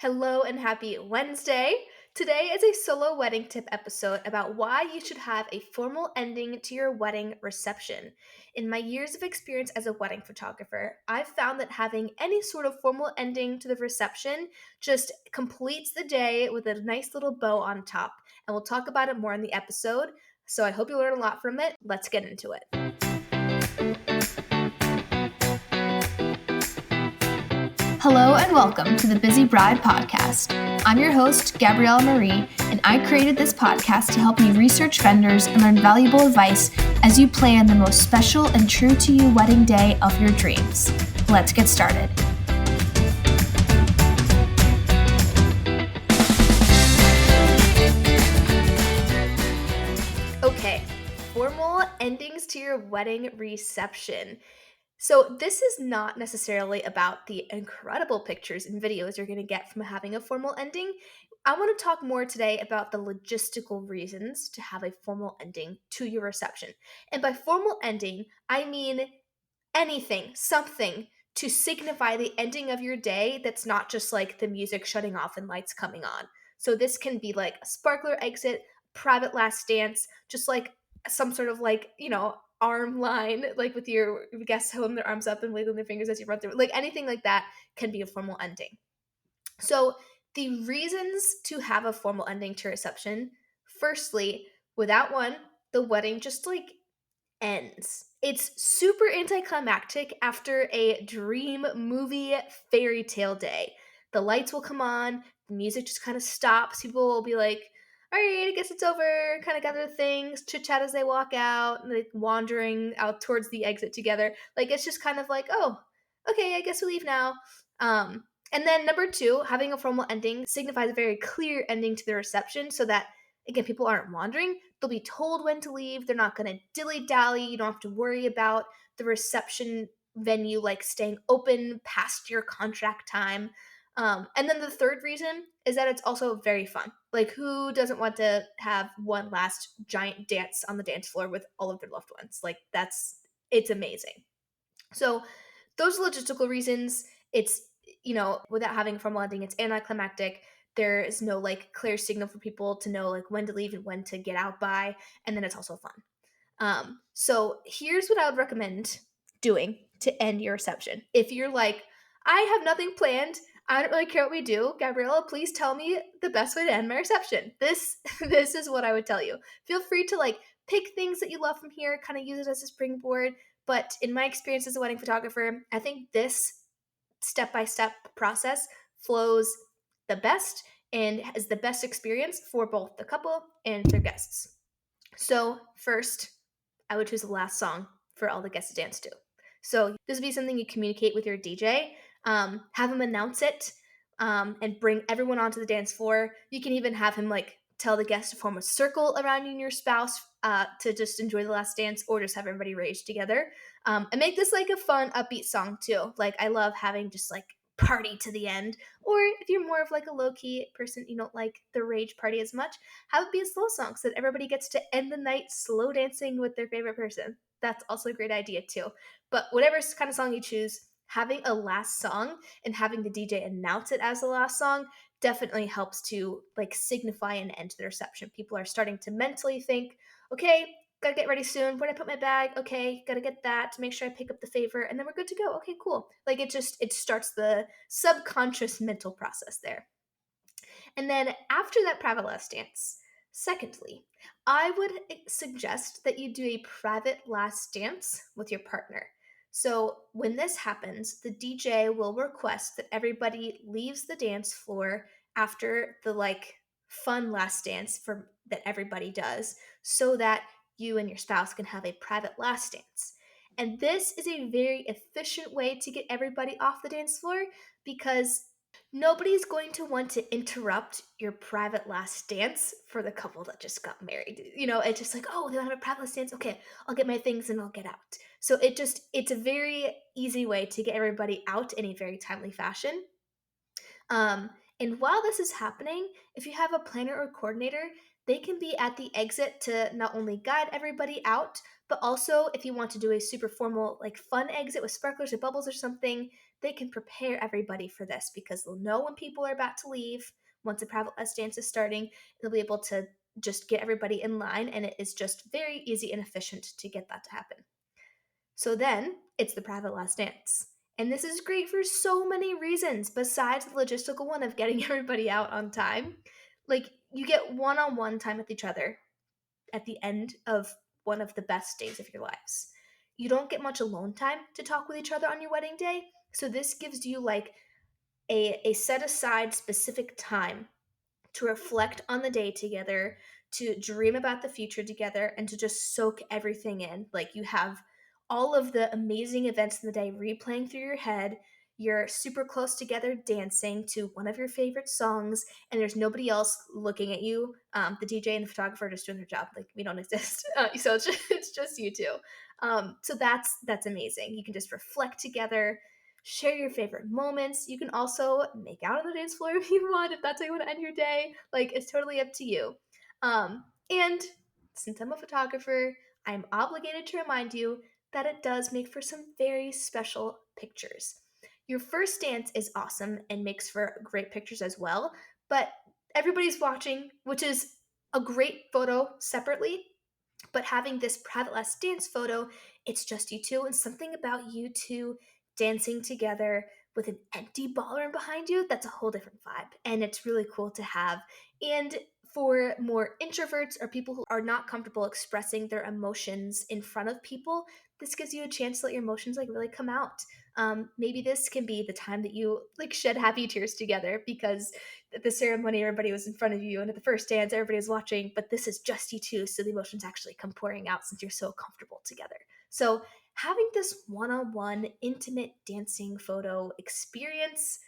Hello and happy Wednesday. Today is a solo wedding tip episode about why you should have a formal ending to your wedding reception. In my years of experience as a wedding photographer, I've found that having any sort of formal ending to the reception just completes the day with a nice little bow on top. And we'll talk about it more in the episode. So I hope you learn a lot from it. Let's get into it. Hello and welcome to the Busy Bride Podcast. I'm your host, Gabriella Marie, and I created this podcast to help you research vendors and learn valuable advice as you plan the most special and true to you wedding day of your dreams. Let's get started. Okay, formal endings to your wedding reception. So, this is not necessarily about the incredible pictures and videos you're going to get from having a formal ending. I want to talk more today about the logistical reasons to have a formal ending to your reception. And by formal ending, I mean anything, something to signify the ending of your day that's not just like the music shutting off and lights coming on. So, this can be like a sparkler exit, private last dance, just like some sort of arm line, like with your guests holding their arms up and wiggling their fingers as you run through. Like anything like that can be a formal ending. So the reasons to have a formal ending to reception, firstly, without one, the wedding just like ends. It's super anticlimactic after a dream movie fairy tale day. The lights will come on, the music just kind of stops. People will be like, all right, I guess it's over, kind of gather things, chit chat as they walk out, like wandering out towards the exit together. Like, it's just kind of like, oh, okay, I guess we leave now. And then number two, having a formal ending signifies a very clear ending to the reception so that, again, people aren't wandering. They'll be told when to leave. They're not going to dilly dally. You don't have to worry about the reception venue like staying open past your contract time. And then the third reason is that it's also very fun. Like, who doesn't want to have one last giant dance on the dance floor with all of their loved ones? Like, it's amazing. So, those logistical reasons, without having a formal ending, it's anticlimactic. There is no like clear signal for people to know like when to leave and when to get out by, and then it's also fun. So here's what I would recommend doing to end your reception. If you're like, I have nothing planned, I don't really care what we do, Gabriella, please tell me the best way to end my reception. This this is what I would tell you. Feel free to like pick things that you love from here, kind of use it as a springboard. But in my experience as a wedding photographer, I think this step-by-step process flows the best and is the best experience for both the couple and their guests. So first, I would choose the last song for all the guests to dance to. So this would be something you communicate with your DJ. Have him announce it, and bring everyone onto the dance floor. You can even have him like tell the guests to form a circle around you and your spouse to just enjoy the last dance, or just have everybody rage together. And make this like a fun, upbeat song too. Like I love having just like party to the end. Or if you're more of like a low key person, you don't like the rage party as much, have it be a slow song so that everybody gets to end the night slow dancing with their favorite person. That's also a great idea too. But whatever kind of song you choose, having a last song and having the DJ announce it as the last song definitely helps to like signify an end to the reception. People are starting to mentally think, okay, gotta get ready soon. Where'd I put my bag? Okay, gotta get that to make sure I pick up the favor, and then we're good to go. Okay, cool. Like it starts the subconscious mental process there. And then after that private last dance, secondly, I would suggest that you do a private last dance with your partner. So when this happens, the DJ will request that everybody leaves the dance floor after the like fun last dance for that everybody does so that you and your spouse can have a private last dance. And this is a very efficient way to get everybody off the dance floor because nobody's going to want to interrupt your private last dance for the couple that just got married. It's just like, oh, they want to have a private last dance. Okay, I'll get my things and I'll get out. So it's a very easy way to get everybody out in a very timely fashion. And while this is happening, if you have a planner or coordinator, they can be at the exit to not only guide everybody out, but also if you want to do a super formal, like fun exit with sparklers or bubbles or something, they can prepare everybody for this because they'll know when people are about to leave, once the private last dance is starting, they'll be able to just get everybody in line, and it is just very easy and efficient to get that to happen. So then it's the private last dance. And this is great for so many reasons besides the logistical one of getting everybody out on time. Like, you get one on one time with each other at the end of one of the best days of your lives. You don't get much alone time to talk with each other on your wedding day. So, this gives you like a set aside specific time to reflect on the day together, to dream about the future together, and to just soak everything in. Like, you have all of the amazing events in the day replaying through your head. You're super close together dancing to one of your favorite songs, and there's nobody else looking at you. The DJ and the photographer are just doing their job. Like, we don't exist. So it's just you two. So that's amazing. You can just reflect together, share your favorite moments. You can also make out on the dance floor if you want, if that's how you want to end your day. Like, it's totally up to you. And since I'm a photographer, I'm obligated to remind you that it does make for some very special pictures. Your first dance is awesome and makes for great pictures as well, but everybody's watching, which is a great photo separately, but having this private last dance photo, it's just you two, and something about you two dancing together with an empty ballroom behind you, that's a whole different vibe. And it's really cool to have. And for more introverts or people who are not comfortable expressing their emotions in front of people, this gives you a chance to let your emotions like really come out. Maybe this can be the time that you like shed happy tears together because at the ceremony everybody was in front of you, and at the first dance everybody was watching, but this is just you two, so the emotions actually come pouring out since you're so comfortable together. So having this one-on-one intimate dancing photo experience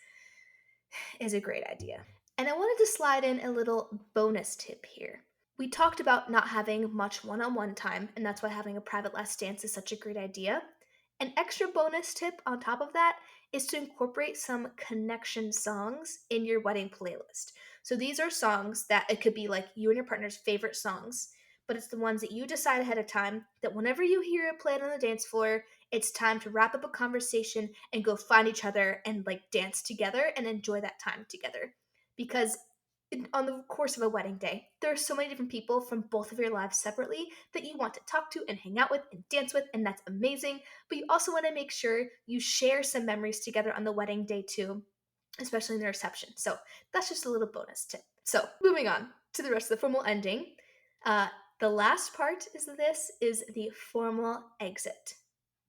is a great idea. And I wanted to slide in a little bonus tip here. We talked about not having much one on one time, and that's why having a private last dance is such a great idea. An extra bonus tip on top of that is to incorporate some connection songs in your wedding playlist. So these are songs that it could be like you and your partner's favorite songs, but it's the ones that you decide ahead of time that whenever you hear it played on the dance floor, it's time to wrap up a conversation and go find each other and like dance together and enjoy that time together. Because on the course of a wedding day, there are so many different people from both of your lives separately that you want to talk to and hang out with and dance with, and that's amazing. But you also want to make sure you share some memories together on the wedding day too, especially in the reception. So that's just a little bonus tip. So moving on to the rest of the formal ending. Uh, the last part is the formal exit.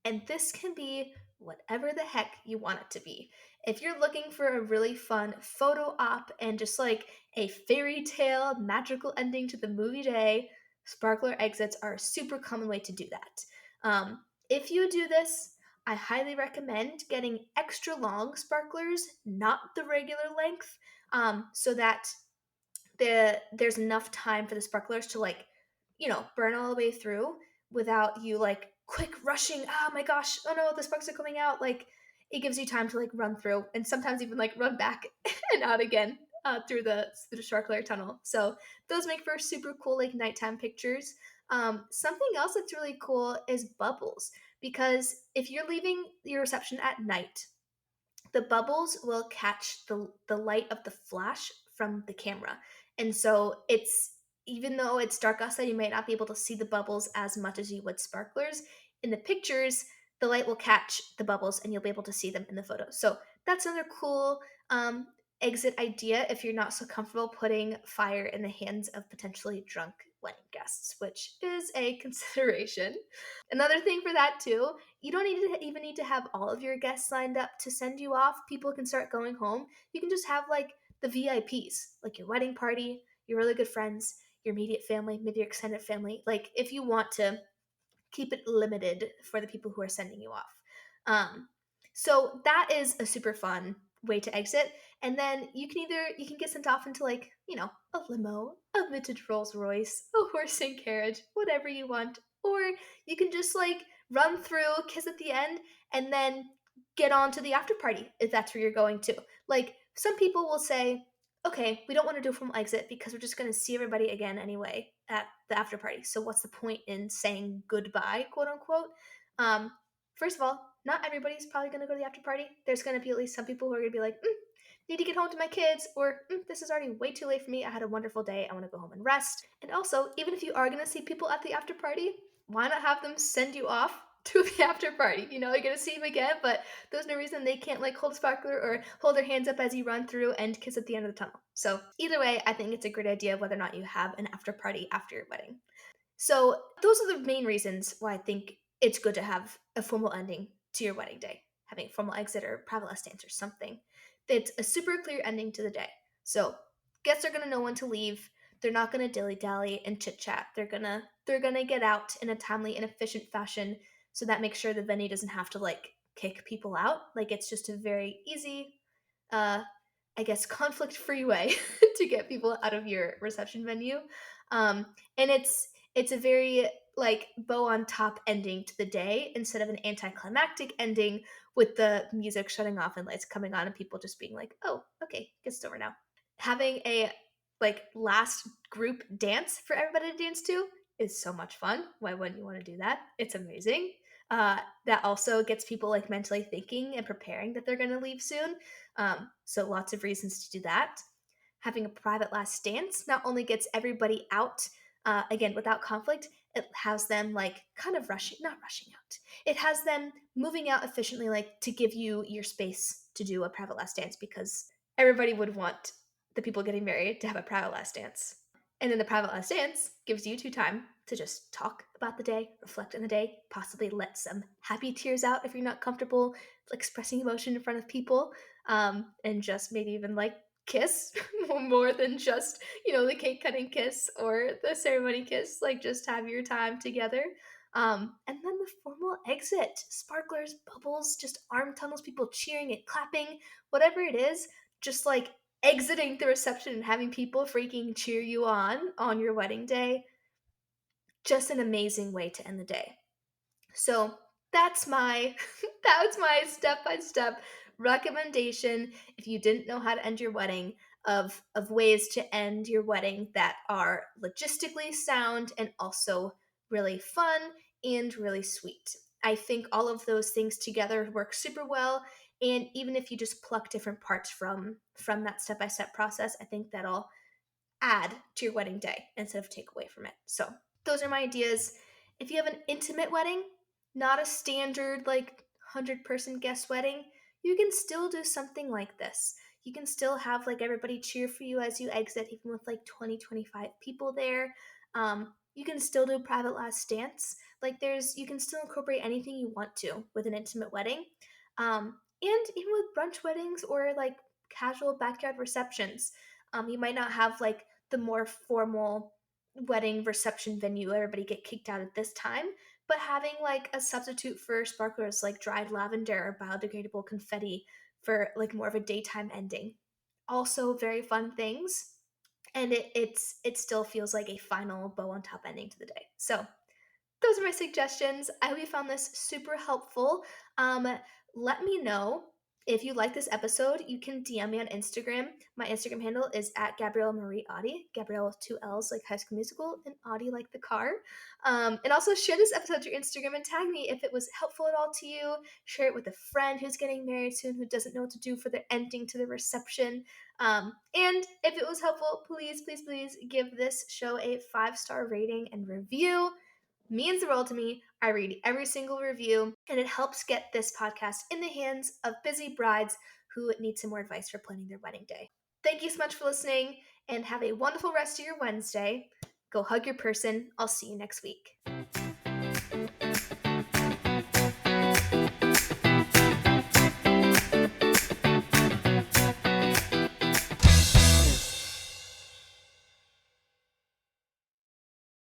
And this can be whatever the heck you want it to be. If you're looking for a really fun photo op and just like a fairy tale magical ending to the movie day, sparkler exits are a super common way to do that. If you do this, I highly recommend getting extra long sparklers, not the regular length, so that there's enough time for the sparklers to like, burn all the way through without you like quick rushing. Oh my gosh, oh no, the sparks are coming out. Like, it gives you time to like run through and sometimes even like run back and out again through the sparkler tunnel. So those make for super cool like nighttime pictures. Something else that's really cool is bubbles, because if you're leaving your reception at night, the bubbles will catch the light of the flash from the camera. And so it's, even though it's dark outside, you might not be able to see the bubbles as much as you would sparklers. In the pictures, the light will catch the bubbles and you'll be able to see them in the photos. So that's another cool exit idea if you're not so comfortable putting fire in the hands of potentially drunk wedding guests, which is a consideration. Another thing for that too, you don't even need to have all of your guests lined up to send you off. People can start going home. You can just have like the VIPs, like your wedding party, your really good friends, your immediate family, maybe your extended family. Like, if you want to keep it limited for the people who are sending you off. Um, so that is a super fun way to exit. And then you can get sent off into like, a limo, a vintage Rolls Royce, a horse and carriage, whatever you want. Or you can just like run through, kiss at the end, and then get on to the after party if that's where you're going to. Like, some people will say, okay, we don't want to do a formal exit because we're just going to see everybody again anyway at the after party. So what's the point in saying goodbye, quote unquote? Um, First of all, not everybody's probably going to go to the after party. There's going to be at least some people who are going to be like, need to get home to my kids, or this is already way too late for me. I had a wonderful day. I want to go home and rest. And also, even if you are going to see people at the after party, why not have them send you off to the after party? You know, you're going to see them again, but there's no reason they can't like hold a sparkler or hold their hands up as you run through and kiss at the end of the tunnel. So, either way, I think it's a great idea whether or not you have an after party after your wedding. So, those are the main reasons why I think it's good to have a formal ending to your wedding day, having a formal exit or private last dance or something. It's a super clear ending to the day. So, guests are going to know when to leave. They're not going to dilly-dally and chit-chat. They're going to get out in a timely and efficient fashion, so that makes sure the venue doesn't have to like kick people out. Like it's just a very easy uh I guess conflict-free way to get people out of your reception venue. And it's a very like bow on top ending to the day instead of an anticlimactic ending with the music shutting off and lights coming on and people just being like, "Oh, okay, it's over now." Having a like last group dance for everybody to dance to is so much fun. Why wouldn't you want to do that? It's amazing. That also gets people like mentally thinking and preparing that they're going to leave soon. So lots of reasons to do that. Having a private last dance not only gets everybody out, again, without conflict, it has them like kind of rushing, not rushing out. It has them moving out efficiently, like to give you your space to do a private last dance because everybody would want the people getting married to have a private last dance. And then the private last dance gives you two time to just talk about the day, reflect on the day, possibly let some happy tears out if you're not comfortable expressing emotion in front of people, and just maybe even like kiss more than just the cake cutting kiss or the ceremony kiss. Like just have your time together. And then the formal exit, sparklers, bubbles, just arm tunnels, people cheering and clapping, whatever it is, just like exiting the reception and having people freaking cheer you on your wedding day. Just an amazing way to end the day. So that's my that's my step-by-step recommendation if you didn't know how to end your wedding, of ways to end your wedding that are logistically sound and also really fun and really sweet. I think all of those things together work super well, and even if you just pluck different parts from that step-by-step process, I think that'll add to your wedding day instead of take away from it. So, those are my ideas. If you have an intimate wedding, not a standard like 100-person guest wedding, you can still do something like this. You can still have like everybody cheer for you as you exit, even with like 20, 25 people there. You can still do private last dance. Like you can still incorporate anything you want to with an intimate wedding. And even with brunch weddings or like casual backyard receptions, you might not have like the more formal wedding reception venue, everybody get kicked out at this time, but having like a substitute for sparklers like dried lavender or biodegradable confetti for like more of a daytime ending. Also very fun things. And it still feels like a final bow on top ending to the day. So those are my suggestions. I hope you found this super helpful. Let me know if you like this episode. You can DM me on Instagram. My Instagram handle is at Gabrielle Marie Audie. Gabrielle with two L's like High School Musical and Audie like the car. And also share this episode to your Instagram and tag me if it was helpful at all to you. Share it with a friend who's getting married soon who doesn't know what to do for their ending to the reception. And if it was helpful, please, please, please give this show a 5-star rating and review. Means the world to me. I read every single review, and it helps get this podcast in the hands of busy brides who need some more advice for planning their wedding day. Thank you so much for listening, and have a wonderful rest of your Wednesday. Go hug your person. I'll see you next week.